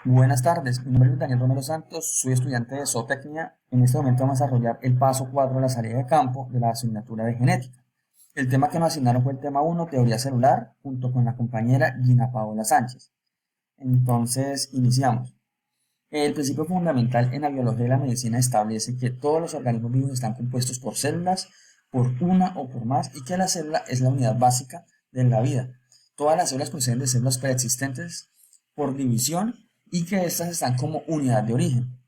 Buenas tardes, mi nombre es Daniel Romero Santos, soy estudiante de zootecnia. En este momento vamos a desarrollar el paso 4 de la salida de campo de la asignatura de genética. El tema que nos asignaron fue el tema uno, teoría celular, junto con la compañera Gina Paola Sánchez. Entonces, iniciamos. El principio fundamental en la biología y la medicina establece que todos los organismos vivos están compuestos por células, por una o por más, y que la célula es la unidad básica de la vida. Todas las células proceden de células preexistentes por división y que éstas están como unidad de origen.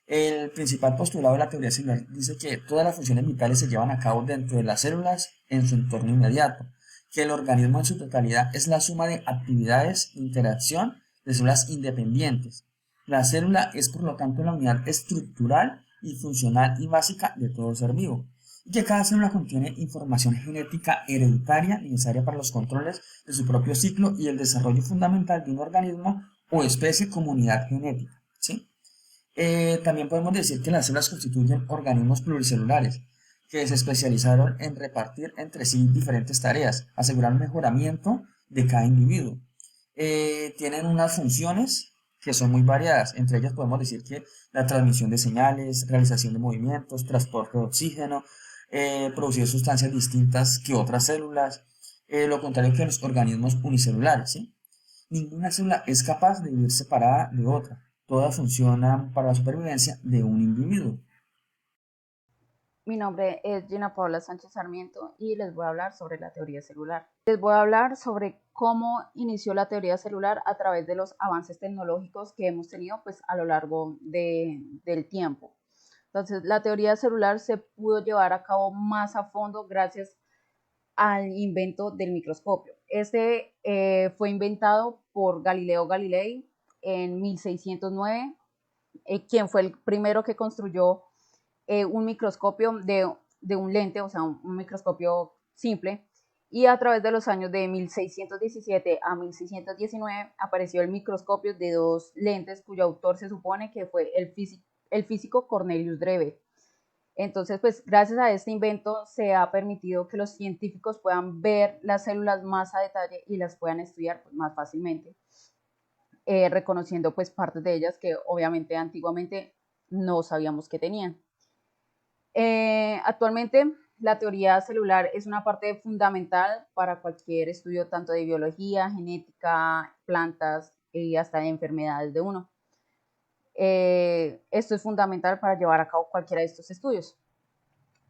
El principal postulado de la teoría celular dice que todas las funciones vitales se llevan a cabo dentro de las células en su entorno inmediato, que el organismo en su totalidad es la suma de actividades e interacción de células independientes. La célula es por lo tanto la unidad estructural y funcional y básica de todo ser vivo, y que cada célula contiene información genética hereditaria necesaria para los controles de su propio ciclo y el desarrollo fundamental de un organismo o especie como unidad genética. ¿Sí? También podemos decir que las células constituyen organismos pluricelulares que se especializaron en repartir entre sí diferentes tareas, asegurar el mejoramiento de cada individuo. Tienen unas funciones que son muy variadas, entre ellas podemos decir que la transmisión de señales, realización de movimientos, transporte de oxígeno, producir sustancias distintas que otras células, lo contrario que los organismos unicelulares, ¿sí? Ninguna célula es capaz de vivir separada de otra. Todas funcionan para la supervivencia de un individuo. Mi nombre es Gina Paola Sánchez Sarmiento y les voy a hablar sobre la teoría celular. Les voy a hablar sobre cómo inició la teoría celular a través de los avances tecnológicos que hemos tenido pues, a lo largo del tiempo. Entonces, la teoría celular se pudo llevar a cabo más a fondo gracias al invento del microscopio. Este fue inventado por Galileo Galilei en 1609, quien fue el primero que construyó un microscopio de un lente, o sea, un microscopio simple, y a través de los años de 1617 a 1619 apareció el microscopio de dos lentes cuyo autor se supone que fue el físico Cornelius Drever. Entonces, pues gracias a este invento se ha permitido que los científicos puedan ver las células más a detalle y las puedan estudiar pues, más fácilmente, reconociendo pues partes de ellas que obviamente antiguamente no sabíamos que tenían. Actualmente la teoría celular es una parte fundamental para cualquier estudio tanto de biología, genética, plantas y hasta de enfermedades de uno. Esto es fundamental para llevar a cabo cualquiera de estos estudios.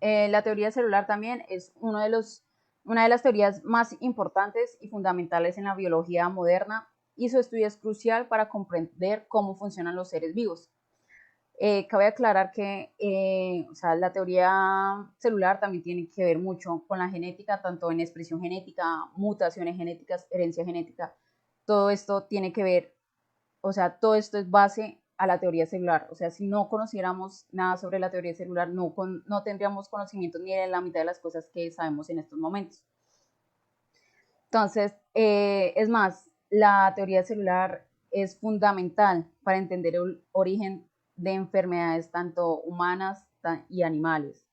La teoría celular también es una de las teorías más importantes y fundamentales en la biología moderna y su estudio es crucial para comprender cómo funcionan los seres vivos. Cabe aclarar que o sea, la teoría celular también tiene que ver mucho con la genética, tanto en expresión genética, mutaciones genéticas, herencia genética. Todo esto tiene que ver, o sea, todo esto es base a la teoría celular. O sea, si no conociéramos nada sobre la teoría celular, no tendríamos conocimiento ni de la mitad de las cosas que sabemos en estos momentos. Entonces, es más, la teoría celular es fundamental para entender el origen de enfermedades tanto humanas y animales.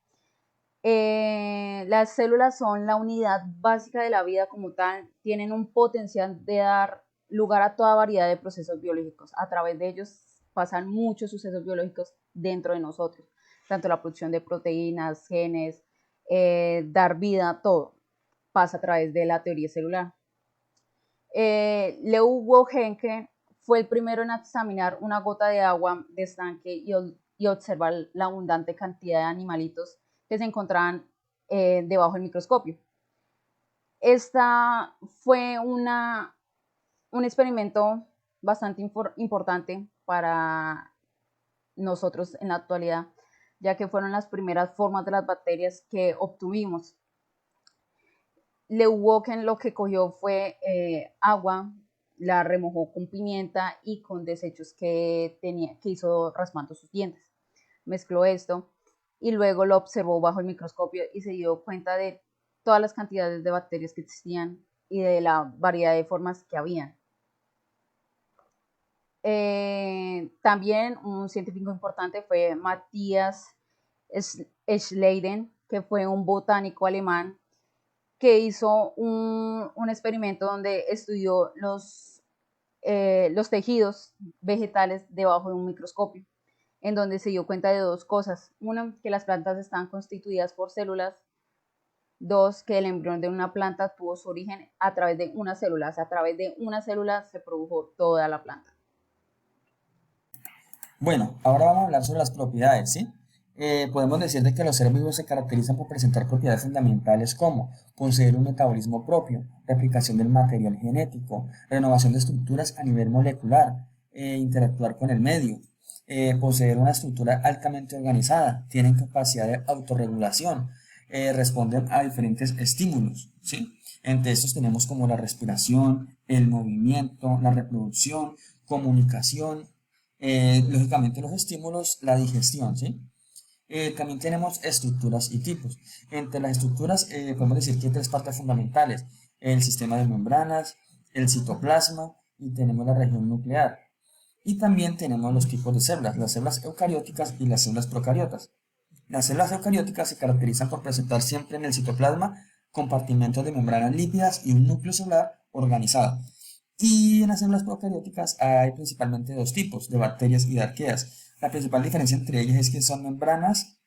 Las células son la unidad básica de la vida como tal, tienen un potencial de dar lugar a toda variedad de procesos biológicos. A través de ellos pasan muchos sucesos biológicos dentro de nosotros, tanto la producción de proteínas, genes, dar vida, todo pasa a través de la teoría celular. Leo Henke fue el primero en examinar una gota de agua de estanque y observar la abundante cantidad de animalitos que se encontraban debajo del microscopio. Esta fue un experimento bastante importante para nosotros en la actualidad, ya que fueron las primeras formas de las bacterias que obtuvimos. Leuwoken lo que cogió fue agua, la remojó con pimienta y con desechos que hizo raspando sus dientes. Mezcló esto y luego lo observó bajo el microscopio y se dio cuenta de todas las cantidades de bacterias que existían y de la variedad de formas que habían. También un científico importante fue Matthias Schleiden, que fue un botánico alemán que hizo un experimento donde estudió los tejidos vegetales debajo de un microscopio, en donde se dio cuenta de dos cosas. Una, que las plantas están constituidas por células. Dos, que el embrión de una planta tuvo su origen a través de una célula. O sea, a través de una célula se produjo toda la planta. Bueno, ahora vamos a hablar sobre las propiedades, ¿sí? Podemos decir de que los seres vivos se caracterizan por presentar propiedades fundamentales como poseer un metabolismo propio, replicación del material genético, renovación de estructuras a nivel molecular, interactuar con el medio, poseer una estructura altamente organizada, tienen capacidad de autorregulación, responden a diferentes estímulos, ¿sí? Entre estos tenemos como la respiración, el movimiento, la reproducción, comunicación, lógicamente los estímulos, la digestión, ¿sí? También tenemos estructuras y tipos. Entre las estructuras podemos decir que hay tres partes fundamentales: el sistema de membranas, el citoplasma y tenemos la región nuclear. Y también tenemos los tipos de células, las células eucarióticas y las células procariotas. Las células eucarióticas se caracterizan por presentar siempre en el citoplasma compartimentos de membranas lípidas y un núcleo celular organizado. Y en las células procarióticas hay principalmente dos tipos, de bacterias y de arqueas. La principal diferencia entre ellas es que son membranas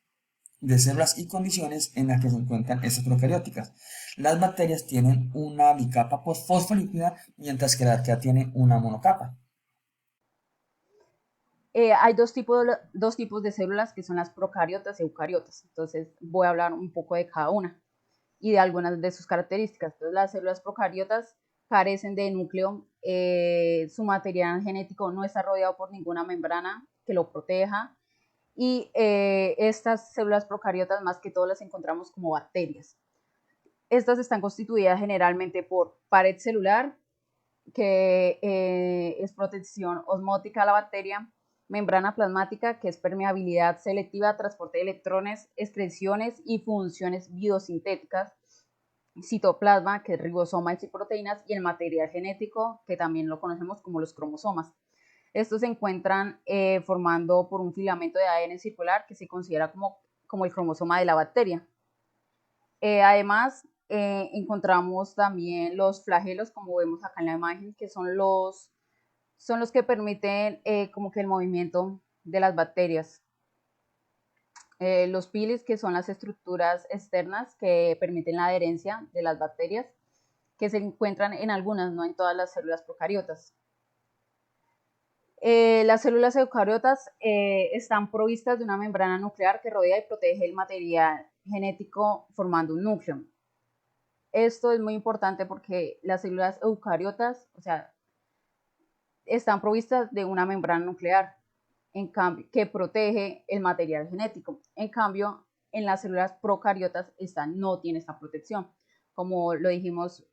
de células y condiciones en las que se encuentran estas procarióticas. Las bacterias tienen una bicapa fosfolípida, mientras que la arquea tiene una monocapa. Hay dos tipos de células, que son las procariotas y eucariotas. Entonces voy a hablar un poco de cada una y de algunas de sus características. Entonces, las células procariotas carecen de núcleo, su material genético no está rodeado por ninguna membrana que lo proteja, y estas células procariotas más que todo las encontramos como bacterias. Estas están constituidas generalmente por pared celular, que es protección osmótica a la bacteria, membrana plasmática, que es permeabilidad selectiva, transporte de electrones, excreciones y funciones biosintéticas, citoplasma, que es ribosomas y proteínas, y el material genético, que también lo conocemos como los cromosomas. Estos se encuentran formando por un filamento de ADN circular que se considera como el cromosoma de la bacteria. Además, encontramos también los flagelos, como vemos acá en la imagen, que son los que permiten como que el movimiento de las bacterias. Los pilis, que son las estructuras externas que permiten la adherencia de las bacterias, que se encuentran en algunas, no en todas las células procariotas. Las células eucariotas están provistas de una membrana nuclear que rodea y protege el material genético formando un núcleo. Esto es muy importante porque las células eucariotas, o sea, están provistas de una membrana nuclear que protege el material genético. En cambio, en las células procariotas esta no tiene esta protección. Como lo dijimos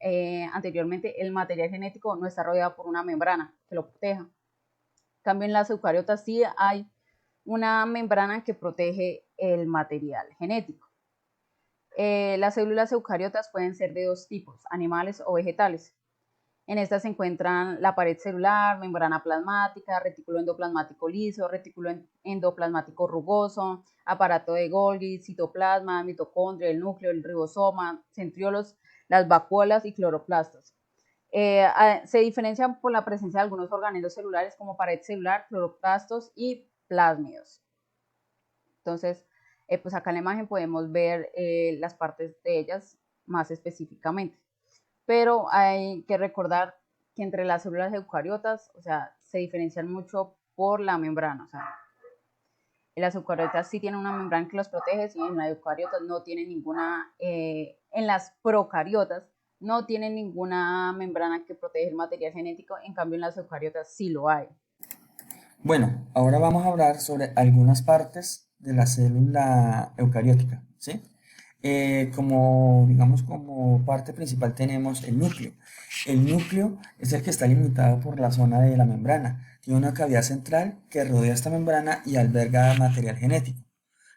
anteriormente, el material genético no está rodeado por una membrana que lo proteja. En cambio, en las eucariotas sí hay una membrana que protege el material genético. Las células eucariotas pueden ser de dos tipos, animales o vegetales. En estas se encuentran la pared celular, membrana plasmática, retículo endoplasmático liso, retículo endoplasmático rugoso, aparato de Golgi, citoplasma, mitocondria, el núcleo, el ribosoma, centriolos, las vacuolas y cloroplastos. Se diferencian por la presencia de algunos organelos celulares como pared celular, cloroplastos y plásmidos. Entonces, pues acá en la imagen podemos ver las partes de ellas más específicamente. Pero hay que recordar que entre las células eucariotas, o sea, se diferencian mucho por la membrana. O sea, en las eucariotas sí tienen una membrana que los protege, y en las eucariotas no tienen ninguna, en las procariotas no tienen ninguna membrana que protege el material genético, en cambio en las eucariotas sí lo hay. Bueno, ahora vamos a hablar sobre algunas partes de la célula eucariótica, ¿sí? Como parte principal tenemos el núcleo. El núcleo es el que está limitado por la zona de la membrana. Tiene una cavidad central que rodea esta membrana y alberga material genético.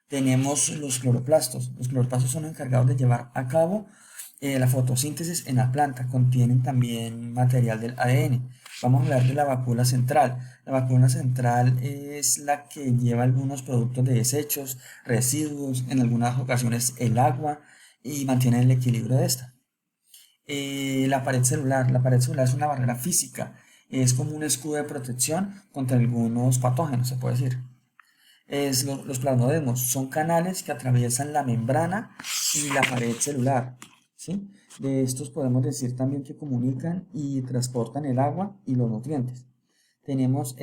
Tenemos los cloroplastos. Los cloroplastos son encargados de llevar a cabo la fotosíntesis en la planta. Contienen también material del ADN. Vamos a hablar de la vacuola central. La vacuola central es la que lleva algunos productos de desechos, residuos, en algunas ocasiones el agua, y mantiene el equilibrio de esta. La pared celular. La pared celular es una barrera física Es como un escudo de protección contra algunos patógenos, se puede decir. Los plasmodesmos son canales que atraviesan la membrana y la pared celular, ¿sí? De estos podemos decir también que comunican y transportan el agua y los nutrientes. Tenemos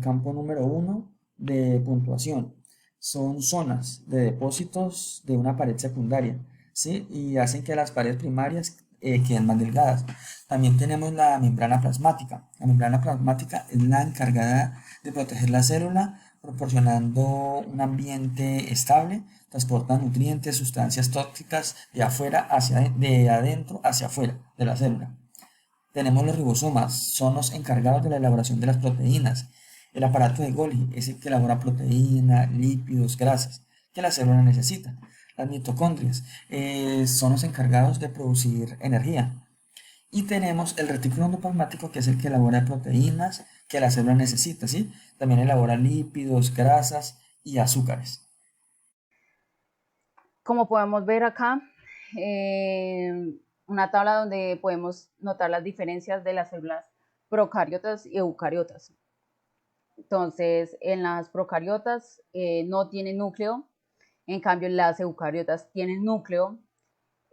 campo número uno de puntuación. Son zonas de depósitos de una pared secundaria, ¿sí? Y hacen que las paredes primarias queden más delgadas. También tenemos la membrana plasmática. La membrana plasmática es la encargada de proteger la célula, proporcionando un ambiente estable, transporta nutrientes, sustancias tóxicas de adentro hacia afuera de la célula. Tenemos los ribosomas, son los encargados de la elaboración de las proteínas. El aparato de Golgi es el que elabora proteínas, lípidos, grasas que la célula necesita. Las mitocondrias son los encargados de producir energía. Y tenemos el retículo endoplasmático, que es el que elabora proteínas que la célula necesita, ¿sí? También elabora lípidos, grasas y azúcares. Como podemos ver acá, una tabla donde podemos notar las diferencias de las células procariotas y eucariotas. Entonces, en las procariotas no tienen núcleo, en cambio las eucariotas tienen núcleo,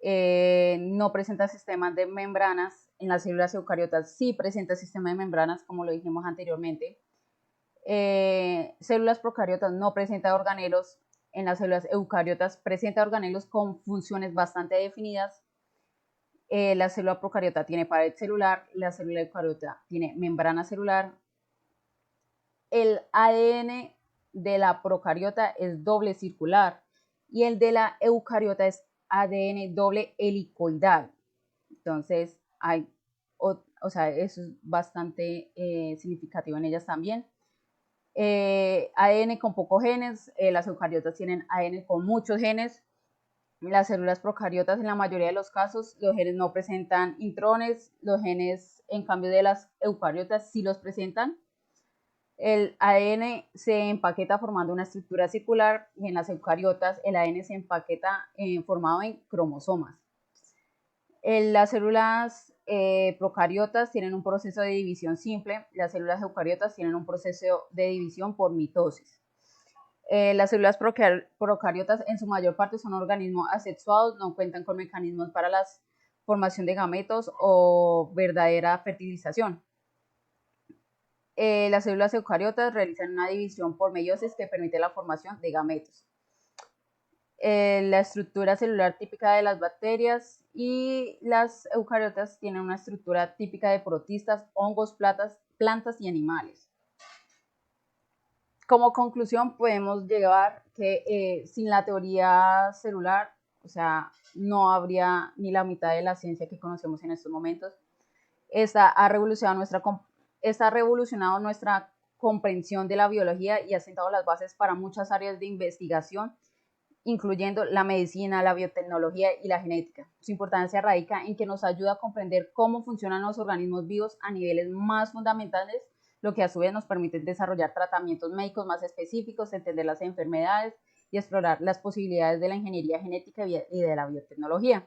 no presenta sistemas de membranas. En las células eucariotas sí presenta sistema de membranas, como lo dijimos anteriormente. Células procariotas no presenta organelos. En las células eucariotas presenta organelos con funciones bastante definidas. La célula procariota tiene pared celular, la célula eucariota tiene membrana celular. El ADN de la procariota es doble circular y el de la eucariota es ADN doble helicoidal. Entonces, eso es bastante significativo en ellas también. ADN con pocos genes, las eucariotas tienen ADN con muchos genes. Las células procariotas, en la mayoría de los casos, los genes no presentan intrones, los genes, en cambio de las eucariotas, sí los presentan. El ADN se empaqueta formando una estructura circular y en las eucariotas el ADN se empaqueta formado en cromosomas. Las células procariotas tienen un proceso de división simple, las células eucariotas tienen un proceso de división por mitosis. Las células procariotas en su mayor parte son organismos asexuados, no cuentan con mecanismos para la formación de gametos o verdadera fertilización. Las células eucariotas realizan una división por meiosis que permite la formación de gametos. La estructura celular típica de las bacterias y las eucariotas tienen una estructura típica de protistas, hongos, plantas y animales. Como conclusión podemos llegar que sin la teoría celular, o sea, no habría ni la mitad de la ciencia que conocemos en estos momentos. Esta ha revolucionado nuestra comprensión de la biología y ha sentado las bases para muchas áreas de investigación, incluyendo la medicina, la biotecnología y la genética. Su importancia radica en que nos ayuda a comprender cómo funcionan los organismos vivos a niveles más fundamentales, lo que a su vez nos permite desarrollar tratamientos médicos más específicos, entender las enfermedades y explorar las posibilidades de la ingeniería genética y de la biotecnología.